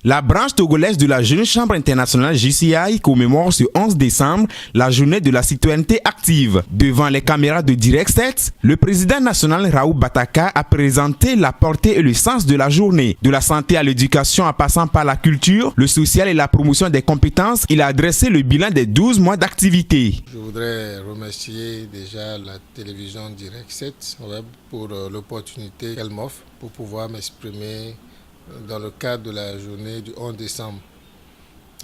La branche togolaise de la Jeune Chambre internationale JCI commémore ce 11 décembre la journée de la citoyenneté active. Devant les caméras de Direct 7, le président national Raoult Bataka a présenté la portée et le sens de la journée. De la santé à l'éducation en passant par la culture, le social et la promotion des compétences, il a dressé le bilan des 12 mois d'activité. Je voudrais remercier déjà la télévision Direct 7 Web pour l'opportunité qu'elle m'offre pour pouvoir m'exprimer dans le cadre de la journée du 11 décembre.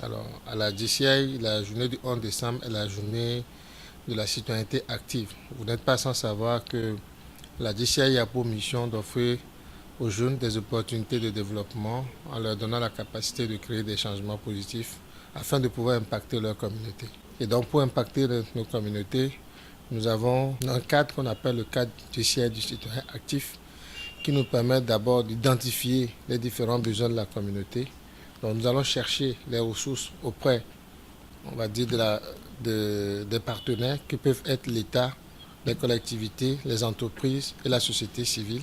Alors, à la JCI, la journée du 11 décembre est la journée de la citoyenneté active. Vous n'êtes pas sans savoir que la JCI a pour mission d'offrir aux jeunes des opportunités de développement en leur donnant la capacité de créer des changements positifs afin de pouvoir impacter leur communauté. Et donc, pour impacter nos communautés, nous avons un cadre qu'on appelle le cadre JCI du citoyen actif, qui nous permet d'abord d'identifier les différents besoins de la communauté. Donc nous allons chercher les ressources auprès, on va dire, des partenaires qui peuvent être l'État, les collectivités, les entreprises et la société civile.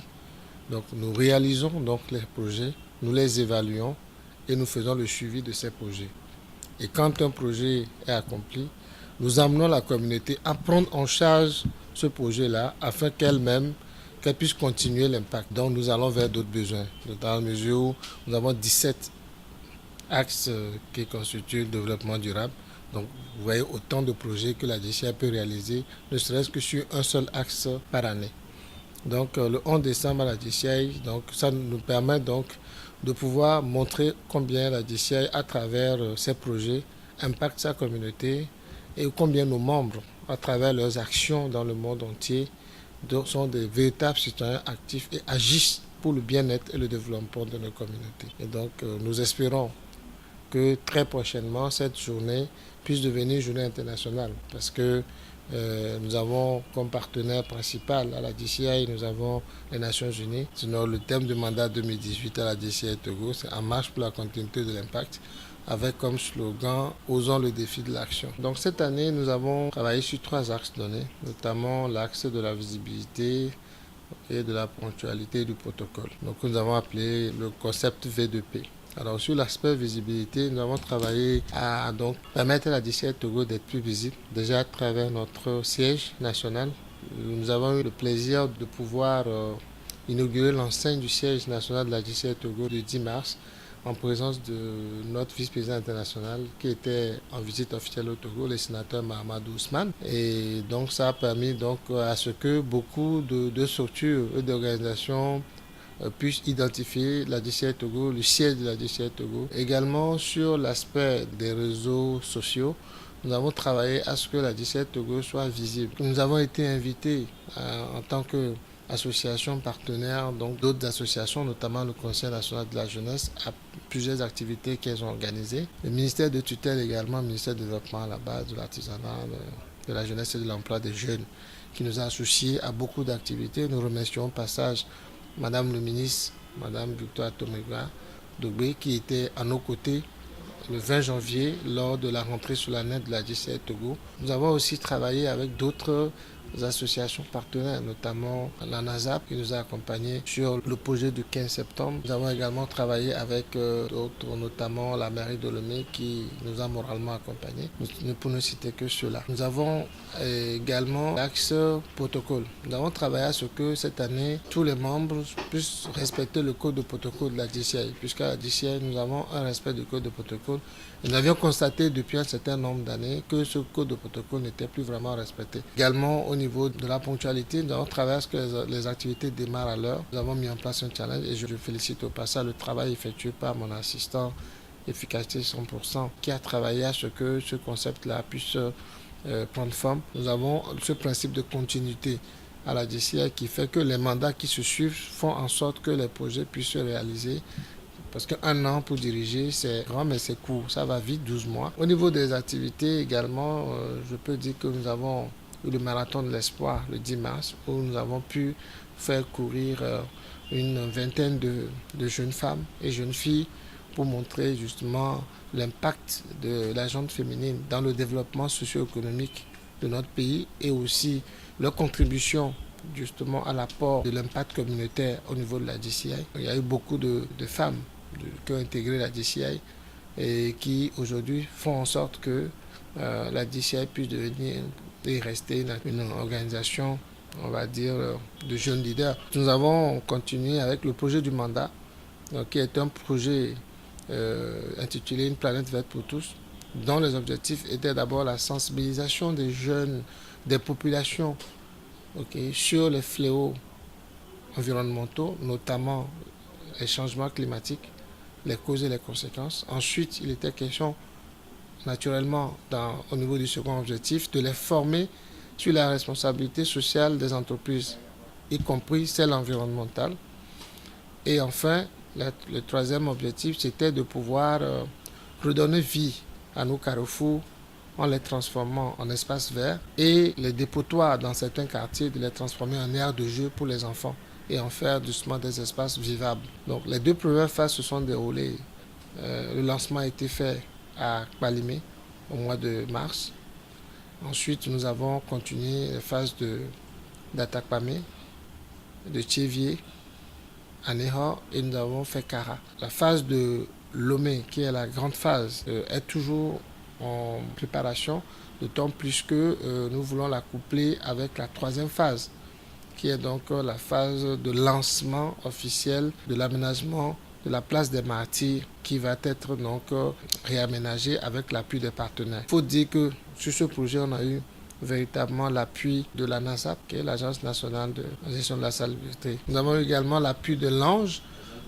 Donc nous réalisons donc les projets, nous les évaluons et nous faisons le suivi de ces projets. Et quand un projet est accompli, nous amenons la communauté à prendre en charge ce projet-là afin qu'elle puisse continuer l'impact. Donc nous allons vers d'autres besoins, dans la mesure où nous avons 17 axes qui constituent le développement durable. Donc vous voyez autant de projets que la JCI peut réaliser, ne serait-ce que sur un seul axe par année. Donc le 11 décembre à la JCI, donc, ça nous permet donc de pouvoir montrer combien la JCI, à travers ses projets, impacte sa communauté et combien nos membres, à travers leurs actions dans le monde entier, sont des véritables citoyens actifs et agissent pour le bien-être et le développement de nos communautés. Et donc, nous espérons que très prochainement, cette journée puisse devenir une journée internationale parce que nous avons comme partenaire principal à la JCI, nous avons les Nations Unies. Sinon, le thème du mandat 2018 à la JCI Togo, c'est « En marche pour la continuité de l'impact », avec comme slogan « Osons le défi de l'action ». Donc cette année, nous avons travaillé sur 3 axes donnés, notamment l'axe de la visibilité et de la ponctualité du protocole. Donc nous avons appelé le concept V2P. Alors sur l'aspect visibilité, nous avons travaillé à donc permettre à la JCI Togo d'être plus visible, déjà à travers notre siège national. Nous avons eu le plaisir de pouvoir inaugurer l'enseigne du siège national de la JCI Togo le 10 mars, en présence de notre vice-président international qui était en visite officielle au Togo, le sénateur Mahamadou Ousmane. Et donc ça a permis donc à ce que beaucoup de structures et d'organisations puissent identifier la JCI Togo, le siège de la JCI Togo. Également sur l'aspect des réseaux sociaux, nous avons travaillé à ce que la JCI Togo soit visible. Nous avons été invités en tant que associations partenaires, donc d'autres associations, notamment le Conseil national de la jeunesse, à plusieurs activités qu'elles ont organisées. Le ministère de tutelle également, le ministère du développement à la base, de l'artisanat, de la jeunesse et de l'emploi des jeunes, qui nous a associés à beaucoup d'activités. Nous remercions au passage Madame le ministre, Madame Victoire Tomega Dogbe, qui était à nos côtés le 20 janvier lors de la rentrée solennelle de la JCI Togo. Nous avons aussi travaillé avec d'autres associations partenaires, notamment la NASAP qui nous a accompagnés sur le projet du 15 septembre. Nous avons également travaillé avec d'autres, notamment la mairie de Lomé qui nous a moralement accompagnés. Nous ne pouvons citer que cela. Nous avons également l'axe protocole. Nous avons travaillé à ce que cette année, tous les membres puissent respecter le code de protocole de la JCI, puisqu'à la JCI, nous avons un respect du code de protocole. Et nous avions constaté depuis un certain nombre d'années que ce code de protocole n'était plus vraiment respecté. Également, au niveau de la ponctualité, nous avons travaillé à ce que les activités démarrent à l'heure. Nous avons mis en place un challenge et je félicite au passage le travail effectué par mon assistant efficacité 100% qui a travaillé à ce que ce concept-là puisse prendre forme. Nous avons ce principe de continuité à la JCI qui fait que les mandats qui se suivent font en sorte que les projets puissent se réaliser. Parce qu'un an pour diriger, c'est grand, mais c'est court. Ça va vite, 12 mois. Au niveau des activités également, je peux dire que nous avons eu le marathon de l'espoir le 10 mars, où nous avons pu faire courir une vingtaine de jeunes femmes et jeunes filles pour montrer justement l'impact de la gente féminine dans le développement socio-économique de notre pays et aussi leur contribution justement à l'apport de l'impact communautaire au niveau de la JCI. Il y a eu beaucoup de femmes qui ont intégré la DCI et qui aujourd'hui font en sorte que la DCI puisse devenir et rester une organisation, on va dire, de jeunes leaders. Nous avons continué avec le projet du mandat, qui est un projet intitulé Une planète verte pour tous, dont les objectifs étaient d'abord la sensibilisation des jeunes, des populations sur les fléaux environnementaux, notamment les changements climatiques, les causes et les conséquences. Ensuite, il était question, naturellement, au niveau du second objectif, de les former sur la responsabilité sociale des entreprises, y compris celle environnementale. Et enfin, le troisième objectif, c'était de pouvoir redonner vie à nos carrefours en les transformant en espaces verts et les dépotoirs dans certains quartiers, de les transformer en aires de jeu pour les enfants et en faire justement des espaces vivables. Donc les 2 premières phases se sont déroulées. Le lancement a été fait à Kpalimé au mois de mars. Ensuite, nous avons continué les phases d'Atakpamé, de Tchévier, à Néhor, et nous avons fait Kara. La phase de Lomé, qui est la grande phase, est toujours en préparation, d'autant plus que nous voulons la coupler avec la 3e phase, qui est donc la phase de lancement officiel de l'aménagement de la place des Martyrs, qui va être donc réaménagée avec l'appui des partenaires. Il faut dire que sur ce projet, on a eu véritablement l'appui de la NASAP, qui est l'Agence nationale de gestion de la salubrité. Nous avons également l'appui de l'ANGE,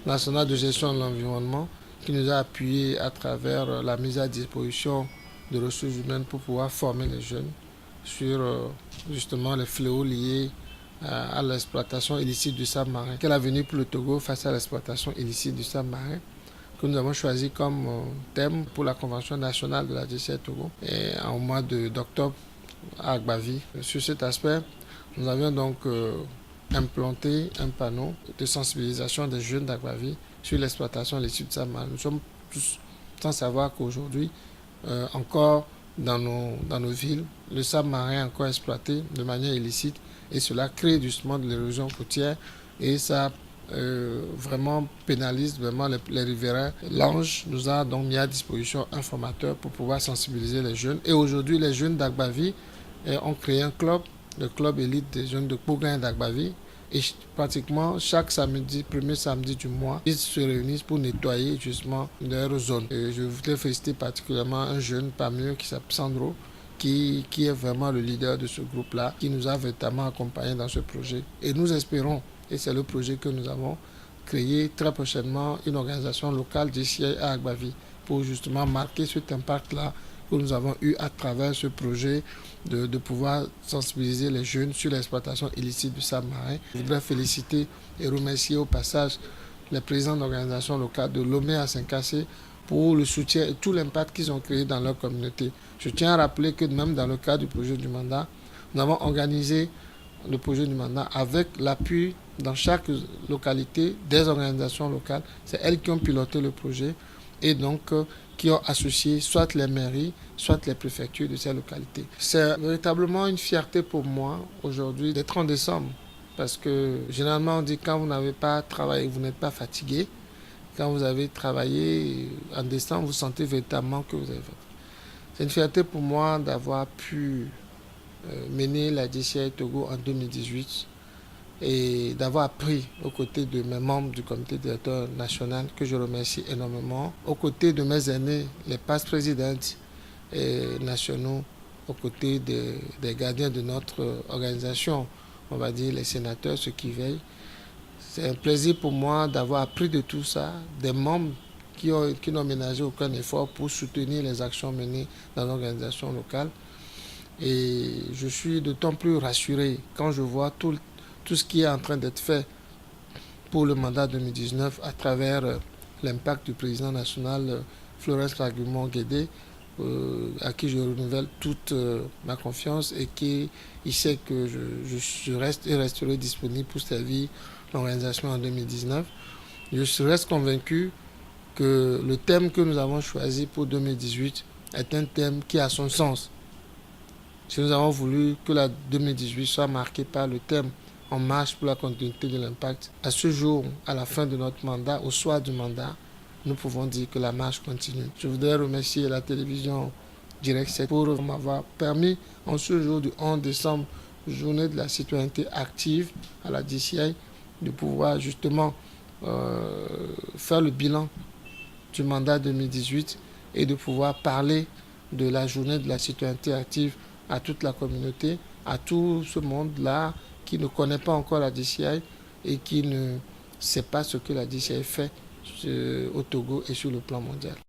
national de gestion de l'environnement, qui nous a appuyés à travers la mise à disposition de ressources humaines pour pouvoir former les jeunes sur justement les fléaux liés à l'exploitation illicite du sable marin. Quel avenir pour le Togo face à l'exploitation illicite du sable marin, que nous avons choisi comme thème pour la Convention nationale de la DCI Togo et en mois d'octobre à Agbavi. Sur cet aspect, nous avions donc implanté un panneau de sensibilisation des jeunes d'Agbavi sur l'exploitation illicite du sable marin. Nous sommes tous sans savoir qu'aujourd'hui, encore dans nos villes, le sable marin est encore exploité de manière illicite et cela crée justement de l'érosion côtière et ça vraiment pénalise vraiment les riverains. L'Ange nous a donc mis à disposition un formateur pour pouvoir sensibiliser les jeunes. Et aujourd'hui, les jeunes d'Agbavi ont créé un club, le club élite des jeunes de Pougain d'Agbavi. Et pratiquement chaque samedi, premier samedi du mois, ils se réunissent pour nettoyer justement leur zone. Et je voudrais féliciter particulièrement un jeune parmi eux qui s'appelle Sandro, qui est vraiment le leader de ce groupe-là, qui nous a véritablement accompagnés dans ce projet. Et nous espérons, et c'est le projet que nous avons créé très prochainement, une organisation locale d'ici à Agbavi pour justement marquer cet impact-là que nous avons eu à travers ce projet de pouvoir sensibiliser les jeunes sur l'exploitation illicite du sable marin. Je voudrais féliciter et remercier au passage les présidents d'organisations locales de Lomé à Saint-Cassé pour le soutien et tout l'impact qu'ils ont créé dans leur communauté. Je tiens à rappeler que même dans le cadre du projet du mandat, nous avons organisé le projet du mandat avec l'appui dans chaque localité des organisations locales. C'est elles qui ont piloté le projet et donc qui ont associé soit les mairies, soit les préfectures de ces localités. C'est véritablement une fierté pour moi aujourd'hui d'être en décembre. Parce que généralement on dit quand vous n'avez pas travaillé, vous n'êtes pas fatigué. Quand vous avez travaillé en décembre, vous sentez véritablement que vous avez fait. C'est une fierté pour moi d'avoir pu mener la DCI Togo en 2018 et d'avoir appris aux côtés de mes membres du comité directeur national, que je remercie énormément, aux côtés de mes aînés, les past présidents nationaux, aux côtés des gardiens de notre organisation, on va dire les sénateurs, ceux qui veillent. C'est un plaisir pour moi d'avoir appris de tout ça, des membres qui n'ont ménagé aucun effort pour soutenir les actions menées dans l'organisation locale. Et je suis d'autant plus rassuré quand je vois tout ce qui est en train d'être fait pour le mandat 2019 à travers l'impact du président national Florence Ragumon-Guédé, à qui je renouvelle toute ma confiance et qui il sait que je reste et resterai disponible pour servir l'organisation en 2019. Je reste convaincu que le thème que nous avons choisi pour 2018 est un thème qui a son sens. Si nous avons voulu que la 2018 soit marquée par le thème « En marche pour la continuité de l'impact », à ce jour, à la fin de notre mandat, au soir du mandat, nous pouvons dire que la marche continue. Je voudrais remercier la télévision Direct 7 pour m'avoir permis, en ce jour du 11 décembre, journée de la citoyenneté active à la DCI, de pouvoir justement faire le bilan du mandat 2018 et de pouvoir parler de la journée de la citoyenneté active à toute la communauté, à tout ce monde-là qui ne connaît pas encore la DCI et qui ne sait pas ce que la DCI fait au Togo et sur le plan mondial.